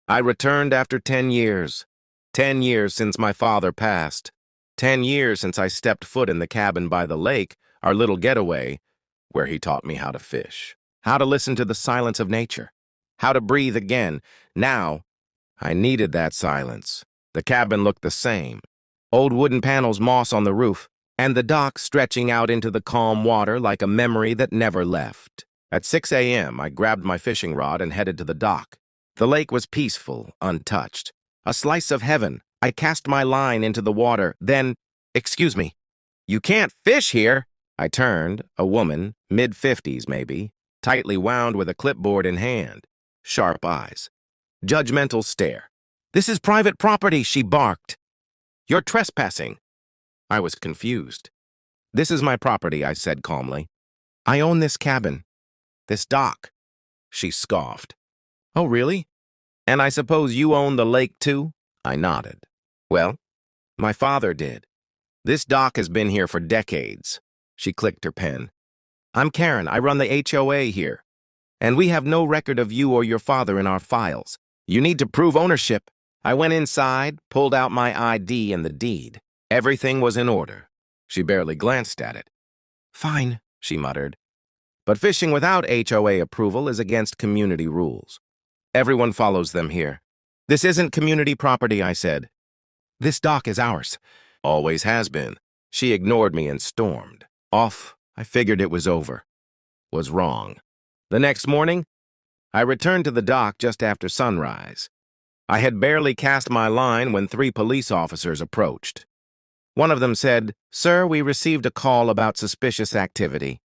I returned after 10 years. 10 years since my father passed. 10 years since I stepped foot in the cabin by the lake, our little getaway, where he taught me how to fish, how to listen to the silence of nature, how to breathe again. Now, I needed that silence. The cabin looked the same. Old wooden panels, moss on the roof, and the dock stretching out into the calm water like a memory that never left. At 6 a.m., I grabbed my fishing rod and headed to the dock. The lake was peaceful, untouched. A slice of heaven. I cast my line into the water, then, "Excuse me, you can't fish here." I turned, a woman, mid-50s maybe, tightly wound with a clipboard in hand, sharp eyes, judgmental stare. "This is private property," she barked. "You're trespassing." I was confused. "This is my property," I said calmly. "I own this cabin, this dock." She scoffed. "Oh, really? And I suppose you own the lake, too?" I nodded. "Well, my father did. This dock has been here for decades." She clicked her pen. "I'm Karen. I run the HOA here. And we have no record of you or your father in our files. You need to prove ownership." I went inside, pulled out my ID and the deed. Everything was in order. She barely glanced at it. "Fine," she muttered. "But fishing without HOA approval is against community rules. Everyone follows them here." "This isn't community property," I said. "This dock is ours. Always has been." She ignored me and stormed off. I figured it was over. Was wrong. The next morning, I returned to the dock just after sunrise. I had barely cast my line when 3 police officers approached. One of them said, "Sir, we received a call about suspicious activity.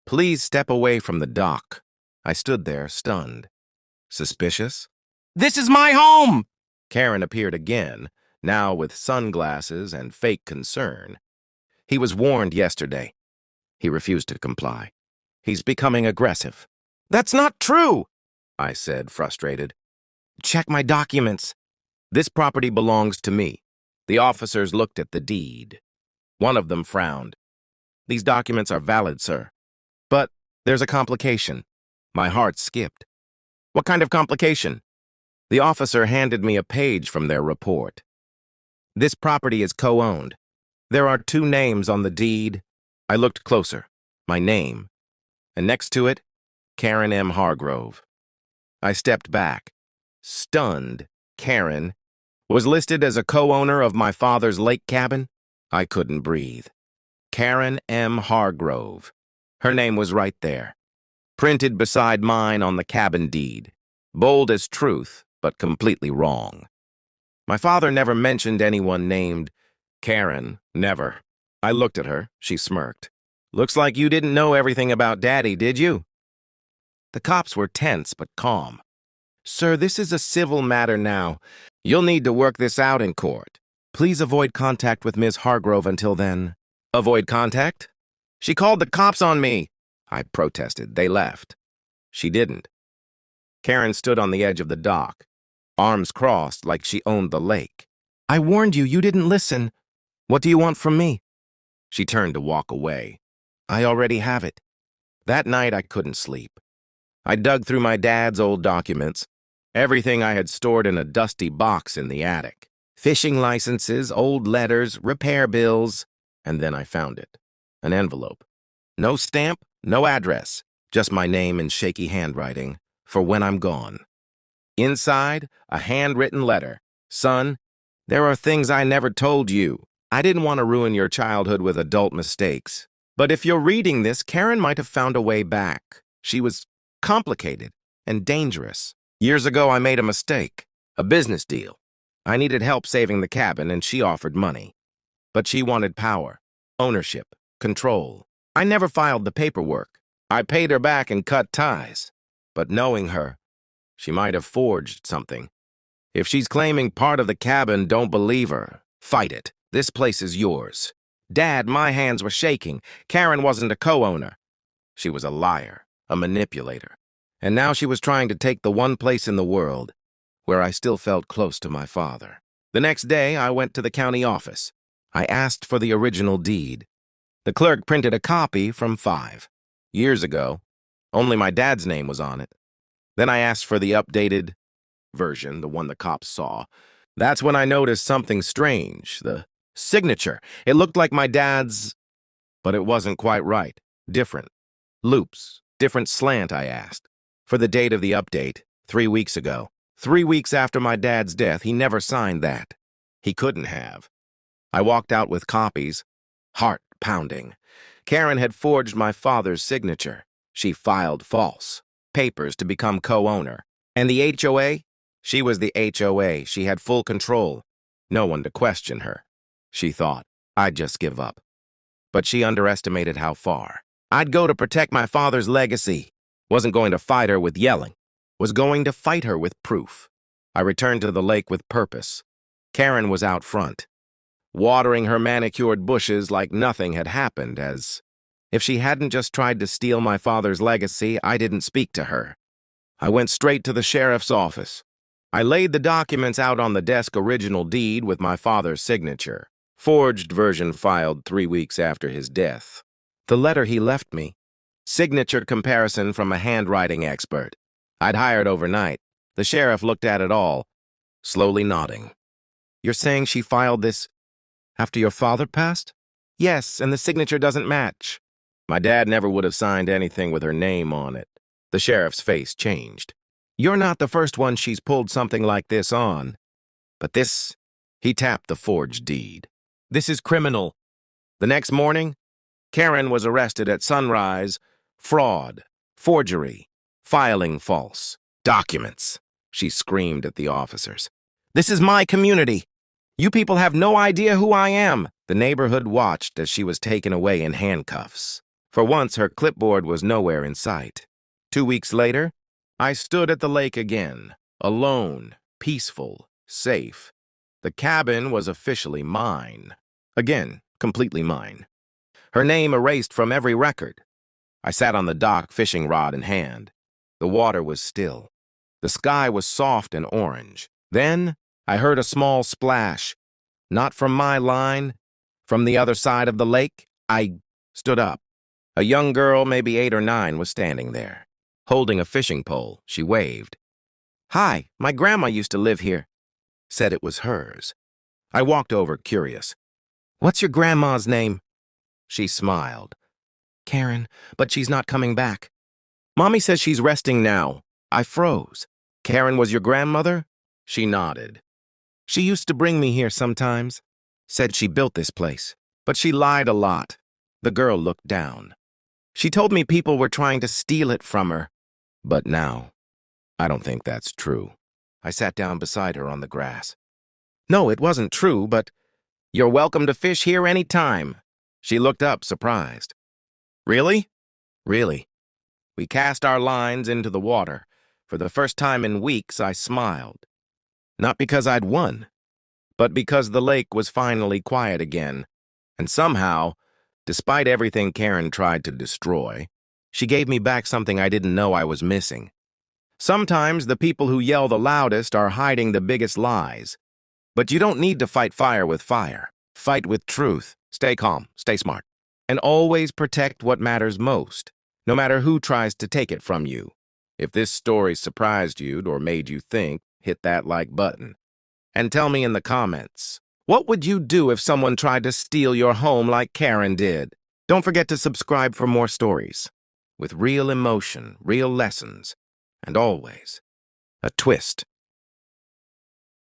Please step away from the dock." I stood there, stunned. Suspicious? "This is my home!" Karen appeared again, now with sunglasses and fake concern. "He was warned yesterday." He refused to comply. "He's becoming aggressive." "That's not true," I said, frustrated. "Check my documents." "This property belongs to me." The officers looked at the deed. One of them frowned. "These documents are valid, sir. But there's a complication." My heart skipped. "What kind of complication?" The officer handed me a page from their report. "This property is co-owned. There are 2 names on the deed." I looked closer. My name. And next to it, Karen M. Hargrove. I stepped back. Stunned, Karen was listed as a co-owner of my father's lake cabin. I couldn't breathe. Karen M. Hargrove. Her name was right there, printed beside mine on the cabin deed. Bold as truth, but completely wrong. My father never mentioned anyone named Karen, never. I looked at her. She smirked. "Looks like you didn't know everything about Daddy, did you?" The cops were tense but calm. "Sir, this is a civil matter now. You'll need to work this out in court. Please avoid contact with Ms. Hargrove until then." "Avoid contact?" "She called the cops on me." I protested. They left. She didn't. Karen stood on the edge of the dock, arms crossed like she owned the lake. "I warned you. You didn't listen. What do you want from me?" She turned to walk away. "I already have it." That night, I couldn't sleep. I dug through my dad's old documents, everything I had stored in a dusty box in the attic. Fishing licenses, old letters, repair bills, and then I found it. An envelope. No stamp, no address, just my name in shaky handwriting, for when I'm gone. Inside, a handwritten letter. "Son, there are things I never told you. I didn't want to ruin your childhood with adult mistakes. But if you're reading this, Karen might have found a way back. She was complicated and dangerous. Years ago, I made a mistake, a business deal. I needed help saving the cabin, and she offered money. But she wanted power, ownership, control. I never filed the paperwork. I paid her back and cut ties. But knowing her, she might have forged something. If she's claiming part of the cabin, don't believe her. Fight it. This place is yours." "Dad, my hands were shaking. Karen wasn't a co-owner." She was a liar, a manipulator. And now she was trying to take the one place in the world where I still felt close to my father. The next day, I went to the county office. I asked for the original deed. The clerk printed a copy from 5 years ago. Only my dad's name was on it. Then I asked for the updated version, the one the cops saw. That's when I noticed something strange. The signature. It looked like my dad's, but it wasn't quite right. Different. Loops. Different slant, I asked. For the date of the update, 3 weeks ago. 3 weeks after my dad's death, he never signed that. He couldn't have. I walked out with copies, heart pounding. Karen had forged my father's signature. She filed false papers to become co-owner. And the HOA? She was the HOA. She had full control. No one to question her. She thought, I'd just give up. But she underestimated how far. I'd go to protect my father's legacy. Wasn't going to fight her with yelling. Was going to fight her with proof. I returned to the lake with purpose. Karen was out front, watering her manicured bushes like nothing had happened, as if she hadn't just tried to steal my father's legacy. I didn't speak to her. I went straight to the sheriff's office. I laid the documents out on the desk, original deed with my father's signature, forged version filed 3 weeks after his death. The letter he left me, signature comparison from a handwriting expert I'd hired overnight. The sheriff looked at it all, slowly nodding. You're saying she filed this after your father passed? Yes, and the signature doesn't match. My dad never would have signed anything with her name on it. The sheriff's face changed. You're not the first one she's pulled something like this on. But this, he tapped the forged deed. This is criminal. The next morning, Karen was arrested at sunrise. Fraud, forgery, filing false documents. She screamed at the officers. This is my community. You people have no idea who I am. The neighborhood watched as she was taken away in handcuffs. For once, her clipboard was nowhere in sight. 2 weeks later, I stood at the lake again, alone, peaceful, safe. The cabin was officially mine. Again, completely mine. Her name erased from every record. I sat on the dock, fishing rod in hand. The water was still. The sky was soft and orange. Then I heard a small splash. Not from my line, from the other side of the lake. I stood up. A young girl, maybe 8 or 9, was standing there. Holding a fishing pole, she waved. Hi, my grandma used to live here. Said it was hers. I walked over, curious. What's your grandma's name? She smiled. Karen, but she's not coming back. Mommy says she's resting now. I froze. Karen was your grandmother? She nodded. She used to bring me here sometimes. Said she built this place, but she lied a lot. The girl looked down. She told me people were trying to steal it from her. But now, I don't think that's true. I sat down beside her on the grass. No, it wasn't true, but you're welcome to fish here any time. She looked up, surprised. Really? Really. We cast our lines into the water. For the first time in weeks, I smiled. Not because I'd won, but because the lake was finally quiet again. And somehow, despite everything Karen tried to destroy, she gave me back something I didn't know I was missing. Sometimes the people who yell the loudest are hiding the biggest lies. But you don't need to fight fire with fire. Fight with truth. Stay calm, stay smart, and always protect what matters most, no matter who tries to take it from you. If this story surprised you or made you think, hit that like button. And tell me in the comments, what would you do if someone tried to steal your home like Karen did? Don't forget to subscribe for more stories with real emotion, real lessons, and always a twist.